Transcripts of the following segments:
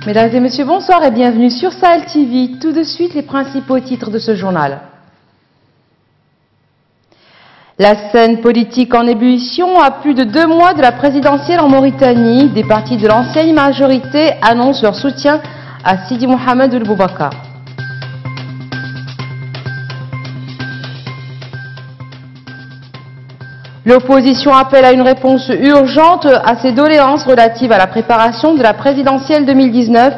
Mesdames et messieurs, bonsoir et bienvenue sur Sahel TV. Tout de suite, les principaux titres de ce journal. La scène politique en ébullition à plus de 2 mois de la présidentielle en Mauritanie. Des partis de l'ancienne majorité annoncent leur soutien à Sidi Mohamed Ould Boubacar. L'opposition appelle à une réponse urgente à ses doléances relatives à la préparation de la présidentielle 2019.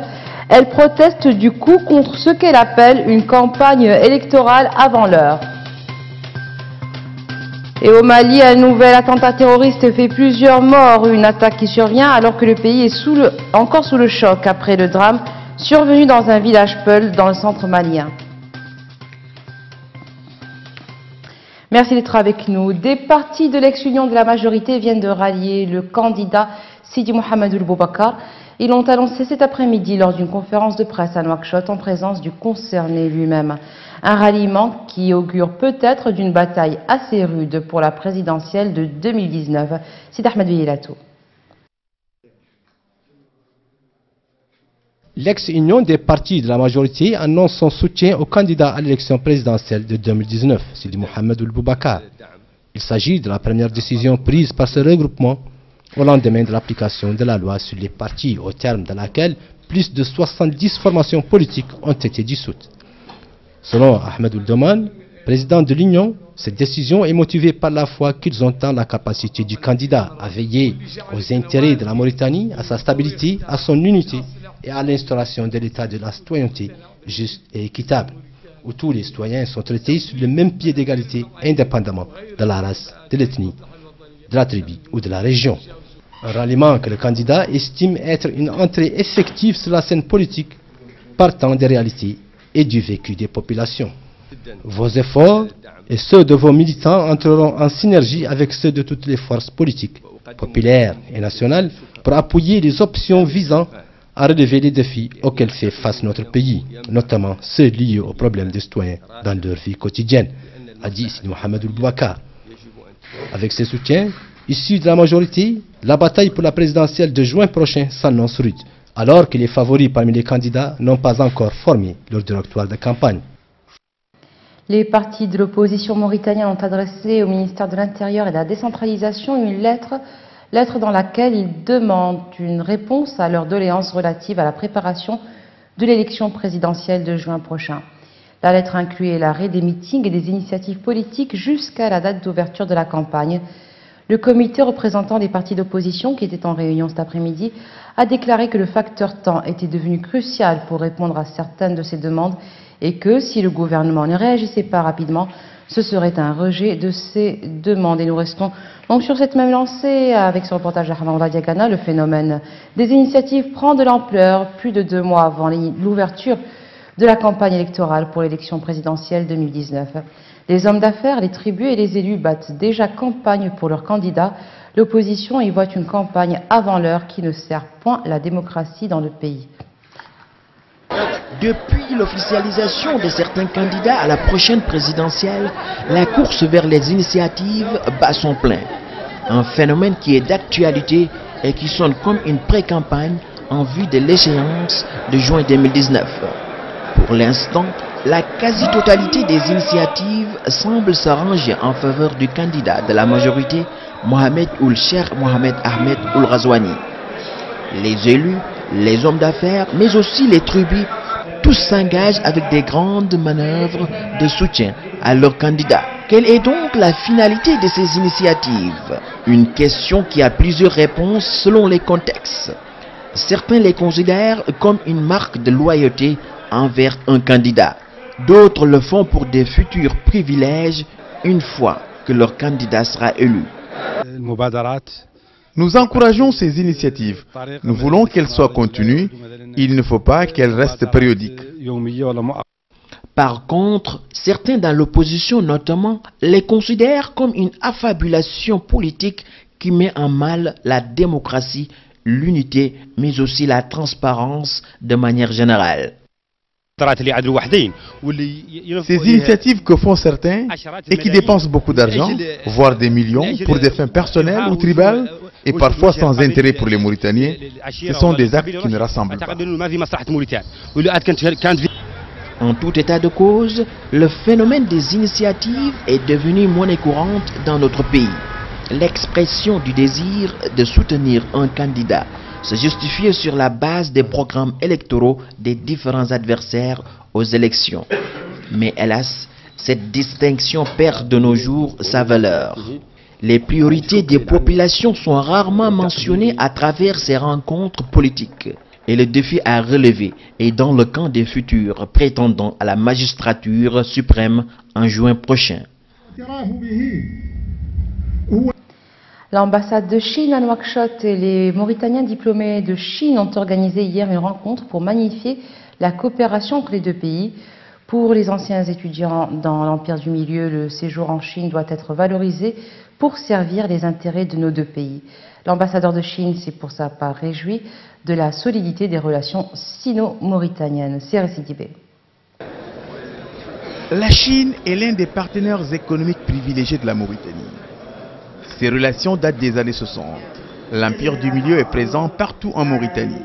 Elle proteste du coup contre ce qu'elle appelle une campagne électorale avant l'heure. Et au Mali, un nouvel attentat terroriste fait plusieurs morts. Une attaque qui survient alors que le pays est encore sous le choc après le drame survenu dans un village Peul dans le centre malien. Merci d'être avec nous. Des partis de l'ex-union de la majorité viennent de rallier le candidat Sidi Mohamed Ould Boubacar. Ils l'ont annoncé cet après-midi lors d'une conférence de presse à Nouakchott en présence du concerné lui-même. Un ralliement qui augure peut-être d'une bataille assez rude pour la présidentielle de 2019. Sidi Ahmed Vielato. L'ex-union des partis de la majorité annonce son soutien au candidat à l'élection présidentielle de 2019, Sidi Mohamed Ould Boubacar. Il s'agit de la première décision prise par ce regroupement au lendemain de l'application de la loi sur les partis, au terme de laquelle plus de 70 formations politiques ont été dissoutes. Selon Ahmed Ould, président de l'Union, cette décision est motivée par la foi qu'ils ont en la capacité du candidat à veiller aux intérêts de la Mauritanie, à sa stabilité, à son unité et à l'instauration de l'état de la citoyenneté juste et équitable, où tous les citoyens sont traités sur le même pied d'égalité indépendamment de la race, de l'ethnie, de la tribu ou de la région. Un ralliement que le candidat estime être une entrée effective sur la scène politique partant des réalités et du vécu des populations. Vos efforts et ceux de vos militants entreront en synergie avec ceux de toutes les forces politiques, populaires et nationales, pour appuyer les options visant à relever les défis auxquels fait face notre pays, notamment ceux liés aux problèmes des citoyens dans leur vie quotidienne, a dit Sidi Mohamed Ould Boubacar. Avec ses soutiens, issus de la majorité, la bataille pour la présidentielle de juin prochain s'annonce rude, alors que les favoris parmi les candidats n'ont pas encore formé leur directoire de campagne. Les partis de l'opposition mauritanienne ont adressé au ministère de l'Intérieur et de la décentralisation une lettre dans laquelle ils demandent une réponse à leurs doléances relatives à la préparation de l'élection présidentielle de juin prochain. La lettre incluait l'arrêt des meetings et des initiatives politiques jusqu'à la date d'ouverture de la campagne. Le comité représentant les partis d'opposition, qui était en réunion cet après-midi, a déclaré que le facteur temps était devenu crucial pour répondre à certaines de ces demandes et que si le gouvernement ne réagissait pas rapidement, ce serait un rejet de ces demandes. Et nous restons donc sur cette même lancée avec ce reportage d'Ahmed Diagana. Le phénomène des initiatives prend de l'ampleur plus de 2 mois avant l'ouverture de la campagne électorale pour l'élection présidentielle 2019. Les hommes d'affaires, les tribus et les élus battent déjà campagne pour leurs candidats. L'opposition y voit une campagne avant l'heure qui ne sert point la démocratie dans le pays. Depuis l'officialisation de certains candidats à la prochaine présidentielle, la course vers les initiatives bat son plein. Un phénomène qui est d'actualité et qui sonne comme une pré-campagne en vue de l'échéance de juin 2019. Pour l'instant, la quasi-totalité des initiatives semble s'arranger en faveur du candidat de la majorité, Mohamed Ould Cheikh Mohamed Ahmed Ould Ghazouani. Les élus, les hommes d'affaires, mais aussi les tribus, tous s'engagent avec des grandes manœuvres de soutien à leur candidat. Quelle est donc la finalité de ces initiatives? Une question qui a plusieurs réponses selon les contextes. Certains les considèrent comme une marque de loyauté envers un candidat. D'autres le font pour des futurs privilèges une fois que leur candidat sera élu. Nous encourageons ces initiatives. Nous voulons qu'elles soient continues. Il ne faut pas qu'elles restent périodiques. Par contre, certains dans l'opposition notamment les considèrent comme une affabulation politique qui met en mal la démocratie, l'unité, mais aussi la transparence de manière générale. Ces initiatives que font certains et qui dépensent beaucoup d'argent, voire des millions, pour des fins personnelles ou tribales, et parfois sans intérêt pour les Mauritaniens, ce sont des actes qui ne rassemblent pas. En tout état de cause, le phénomène des initiatives est devenu monnaie courante dans notre pays. L'expression du désir de soutenir un candidat se justifie sur la base des programmes électoraux des différents adversaires aux élections. Mais hélas, cette distinction perd de nos jours sa valeur. Les priorités des populations sont rarement mentionnées à travers ces rencontres politiques. Et le défi à relever est dans le camp des futurs prétendants à la magistrature suprême en juin prochain. L'ambassade de Chine à Nouakchott et les Mauritaniens diplômés de Chine ont organisé hier une rencontre pour magnifier la coopération entre les deux pays. Pour les anciens étudiants dans l'Empire du Milieu, le séjour en Chine doit être valorisé pour servir les intérêts de nos deux pays. L'ambassadeur de Chine s'est pour sa part réjoui de la solidité des relations sino-mauritaniennes. C'est Sidibé. La Chine est l'un des partenaires économiques privilégiés de la Mauritanie. Ces relations datent des années 60. L'Empire du Milieu est présent partout en Mauritanie,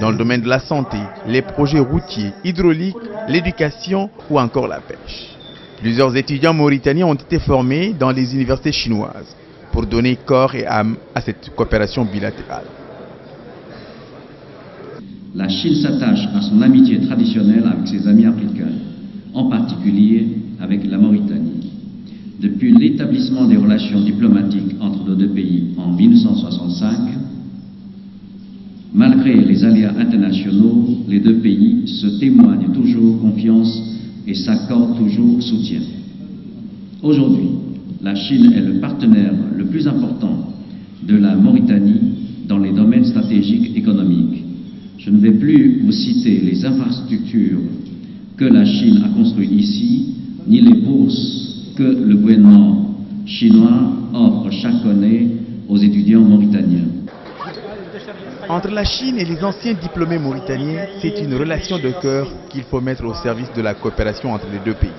dans le domaine de la santé, les projets routiers, hydrauliques, l'éducation ou encore la pêche. Plusieurs étudiants mauritaniens ont été formés dans les universités chinoises pour donner corps et âme à cette coopération bilatérale. La Chine s'attache à son amitié traditionnelle avec ses amis africains, en particulier avec la Mauritanie. Depuis l'établissement des relations diplomatiques entre nos deux pays en 1965, malgré les aléas internationaux, les deux pays se témoignent toujours confiance et s'accordent toujours soutien. Aujourd'hui, la Chine est le partenaire le plus important de la Mauritanie dans les domaines stratégiques économiques. Je ne vais plus vous citer les infrastructures que la Chine a construites ici, ni les bourses que le gouvernement chinois offre chaque année aux étudiants mauritaniens. Entre la Chine et les anciens diplômés mauritaniens, c'est une relation de cœur qu'il faut mettre au service de la coopération entre les deux pays.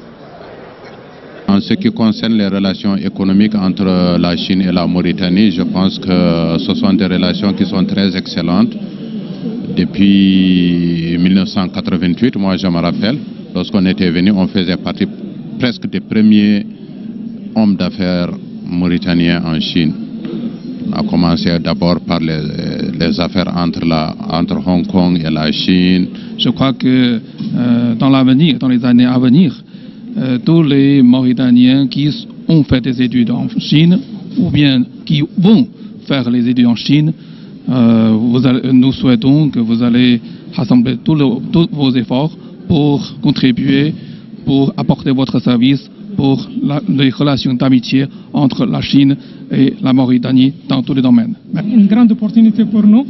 En ce qui concerne les relations économiques entre la Chine et la Mauritanie, je pense que ce sont des relations qui sont très excellentes. Depuis 1988, moi je me rappelle, lorsqu'on était venu, on faisait partie presque des premiers hommes d'affaires mauritaniens en Chine. On a commencé d'abord par les affaires entre Hong Kong et la Chine. Je crois que dans l'avenir, dans les années à venir, tous les Mauritaniens qui ont fait des études en Chine ou bien qui vont faire les études en Chine, nous souhaitons que vous allez rassembler tous vos efforts pour contribuer, pour apporter votre service pour les relations d'amitié entre la Chine et la Mauritanie dans tous les domaines. Une grande opportunité pour nous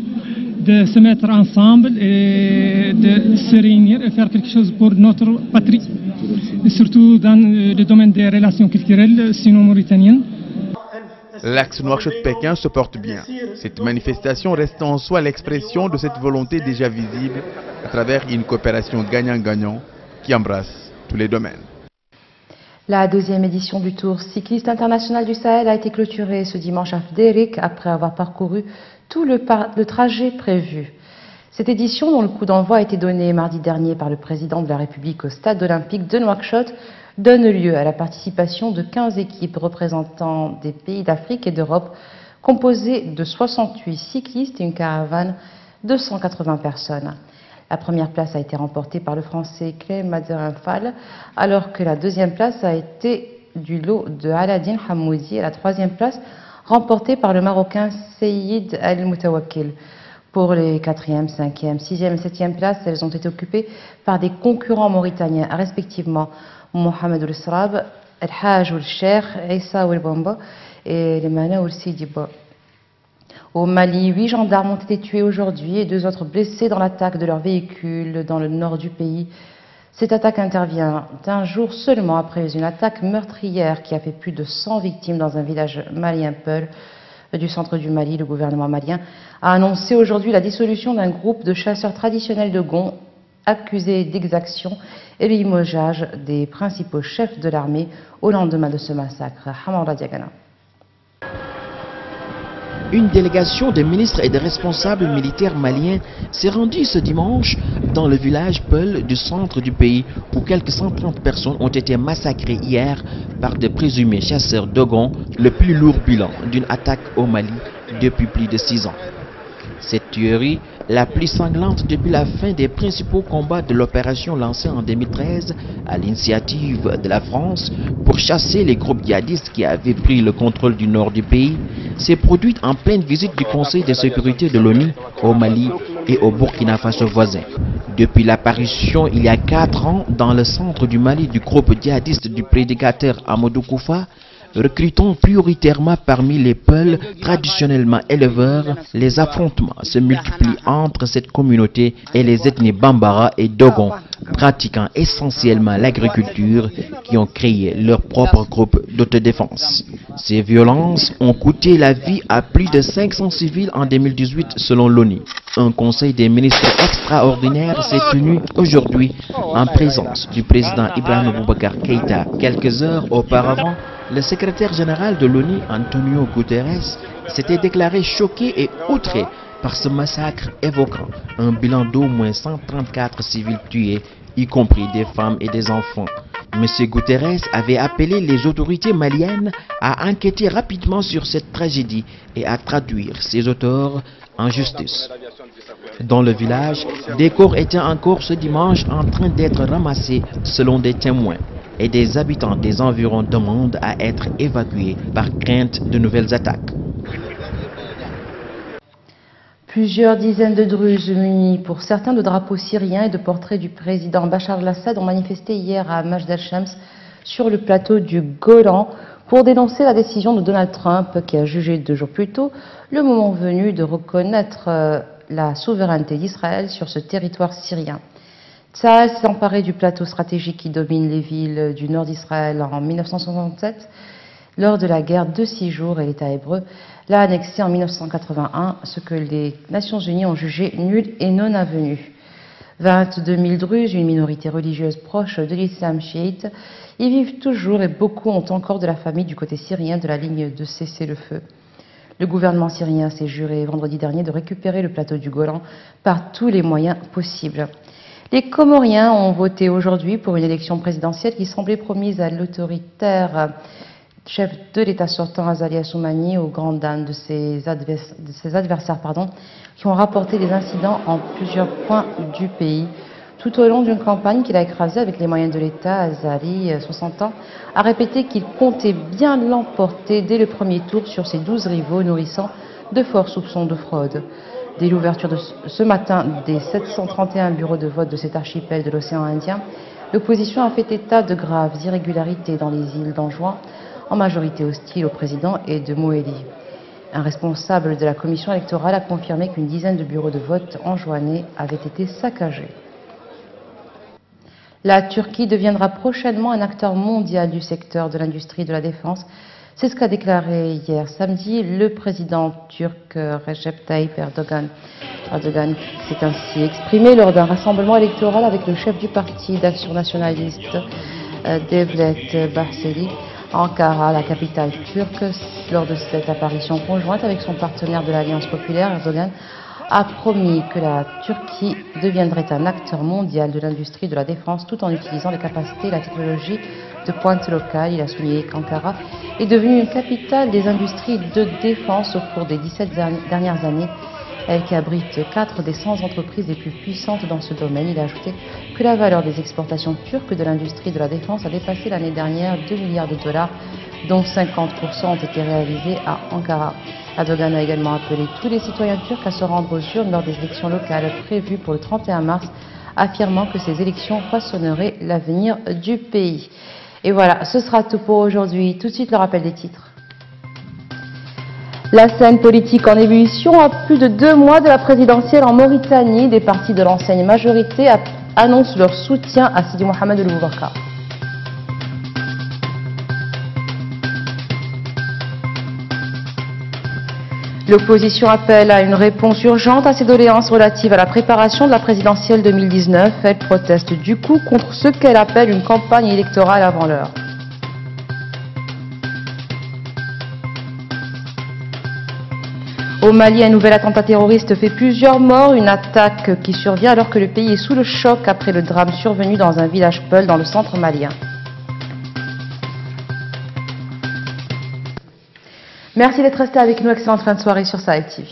de se mettre ensemble et de se réunir et faire quelque chose pour notre patrie, et surtout dans le domaine des relations culturelles sino-mauritaniennes. L'axe Nouakchott-Pékin se porte bien. Cette manifestation reste en soi l'expression de cette volonté déjà visible à travers une coopération gagnant-gagnant qui embrasse tous les domaines. La deuxième édition du Tour cycliste international du Sahel a été clôturée ce dimanche à Fdérik après avoir parcouru tout le trajet prévu. Cette édition, dont le coup d'envoi a été donné mardi dernier par le président de la République au stade olympique de Nouakchott, donne lieu à la participation de 15 équipes représentant des pays d'Afrique et d'Europe, composées de 68 cyclistes et une caravane de 180 personnes. La première place a été remportée par le Français Clem Mazerin-Fall, alors que la deuxième place a été du lot de Aladine Hamouzi et la troisième place remportée par le Marocain Seyid El-Moutawakil. Pour les 4e, 5e, 6e et 7e places, elles ont été occupées par des concurrents mauritaniens, respectivement Mohamed El-Srab, El-Haj El-Cheikh, Issa El-Bamba et Lemana El-Sidiba. Au Mali, 8 gendarmes ont été tués aujourd'hui et 2 autres blessés dans l'attaque de leur véhicule dans le nord du pays. Cette attaque intervient un jour seulement après une attaque meurtrière qui a fait plus de 100 victimes dans un village malien Peul du centre du Mali. Le gouvernement malien a annoncé aujourd'hui la dissolution d'un groupe de chasseurs traditionnels de Gon accusés d'exaction et le limogeage des principaux chefs de l'armée au lendemain de ce massacre. Hamara Diagana. Une délégation de ministres et de responsables militaires maliens s'est rendue ce dimanche dans le village Peul du centre du pays où quelques 130 personnes ont été massacrées hier par de présumés chasseurs Dogon, le plus lourd bilan d'une attaque au Mali depuis plus de 6 ans. Cette tuerie, la plus sanglante depuis la fin des principaux combats de l'opération lancée en 2013 à l'initiative de la France pour chasser les groupes djihadistes qui avaient pris le contrôle du nord du pays, s'est produite en pleine visite du Conseil de sécurité de l'ONU au Mali et au Burkina Faso voisin. Depuis l'apparition il y a 4 ans dans le centre du Mali du groupe djihadiste du prédicateur Amadou Koufa, recrutant prioritairement parmi les Peuls traditionnellement éleveurs, les affrontements se multiplient entre cette communauté et les ethnies Bambara et Dogon, pratiquant essentiellement l'agriculture, qui ont créé leur propre groupe d'autodéfense. Ces violences ont coûté la vie à plus de 500 civils en 2018 selon l'ONU. Un conseil des ministres extraordinaire s'est tenu aujourd'hui en présence du président Ibrahim Boubacar Keïta. Quelques heures auparavant, le secrétaire général de l'ONU, Antonio Guterres, s'était déclaré choqué et outré par ce massacre, évoquant un bilan d'au moins 134 civils tués, y compris des femmes et des enfants. M. Guterres avait appelé les autorités maliennes à enquêter rapidement sur cette tragédie et à traduire ses auteurs en justice. Dans le village, des corps étaient encore ce dimanche en train d'être ramassés selon des témoins, et des habitants des environs demandent à être évacués par crainte de nouvelles attaques. Plusieurs dizaines de Druzes munis pour certains de drapeaux syriens et de portraits du président Bachar al-Assad ont manifesté hier à Majd al-Shams sur le plateau du Golan pour dénoncer la décision de Donald Trump qui a jugé 2 jours plus tôt le moment venu de reconnaître la souveraineté d'Israël sur ce territoire syrien. Tsahal s'est emparé du plateau stratégique qui domine les villes du nord d'Israël en 1967 lors de la guerre de 6 jours et l'État hébreu l'a annexé en 1981, ce que les Nations Unies ont jugé nul et non avenu. 22 000 Druzes, une minorité religieuse proche de l'islam chiite, y vivent toujours et beaucoup ont encore de la famille du côté syrien de la ligne de cessez-le-feu. Le gouvernement syrien s'est juré vendredi dernier de récupérer le plateau du Golan par tous les moyens possibles. Les Comoriens ont voté aujourd'hui pour une élection présidentielle qui semblait promise à l'autoritaire chef de l'État sortant Azali Assoumani aux grandes dames de ses adversaires qui ont rapporté des incidents en plusieurs points du pays. Tout au long d'une campagne qu'il a écrasée avec les moyens de l'État, Azali, 60 ans, a répété qu'il comptait bien l'emporter dès le premier tour sur ses 12 rivaux, nourrissant de forts soupçons de fraude. Dès l'ouverture de ce matin des 731 bureaux de vote de cet archipel de l'océan Indien, l'opposition a fait état de graves irrégularités dans les îles d'Anjouan, en majorité hostile au président et de Moélie. Un responsable de la commission électorale a confirmé qu'une dizaine de bureaux de vote enjouanais avaient été saccagés. La Turquie deviendra prochainement un acteur mondial du secteur de l'industrie de la défense. C'est ce qu'a déclaré hier samedi le président turc Recep Tayyip Erdogan. Erdogan s'est ainsi exprimé lors d'un rassemblement électoral avec le chef du parti d'action nationaliste Devlet Bahçeli à Ankara, la capitale turque. Lors de cette apparition conjointe avec son partenaire de l'Alliance populaire, Erdogan a promis que la Turquie deviendrait un acteur mondial de l'industrie de la défense tout en utilisant les capacités et la technologie de pointe locale. Il a souligné qu'Ankara est devenue une capitale des industries de défense au cours des 17 dernières années, elle qui abrite 4 des 100 entreprises les plus puissantes dans ce domaine. Il a ajouté que la valeur des exportations turques de l'industrie de la défense a dépassé l'année dernière 2 milliards de dollars, dont 50% ont été réalisés à Ankara. Erdogan a également appelé tous les citoyens turcs à se rendre aux urnes lors des élections locales prévues pour le 31 mars, affirmant que ces élections façonneraient l'avenir du pays. Et voilà, ce sera tout pour aujourd'hui. Tout de suite, le rappel des titres. La scène politique en ébullition à plus de 2 mois de la présidentielle en Mauritanie. Des partis de l'ancienne majorité annoncent leur soutien à Sidi Mohamed El Boubacar. L'opposition appelle à une réponse urgente à ses doléances relatives à la préparation de la présidentielle 2019. Elle proteste du coup contre ce qu'elle appelle une campagne électorale avant l'heure. Au Mali, un nouvel attentat terroriste fait plusieurs morts, une attaque qui survient alors que le pays est sous le choc après le drame survenu dans un village Peul dans le centre malien. Merci d'être resté avec nous, excellente fin de soirée sur Sahel TV.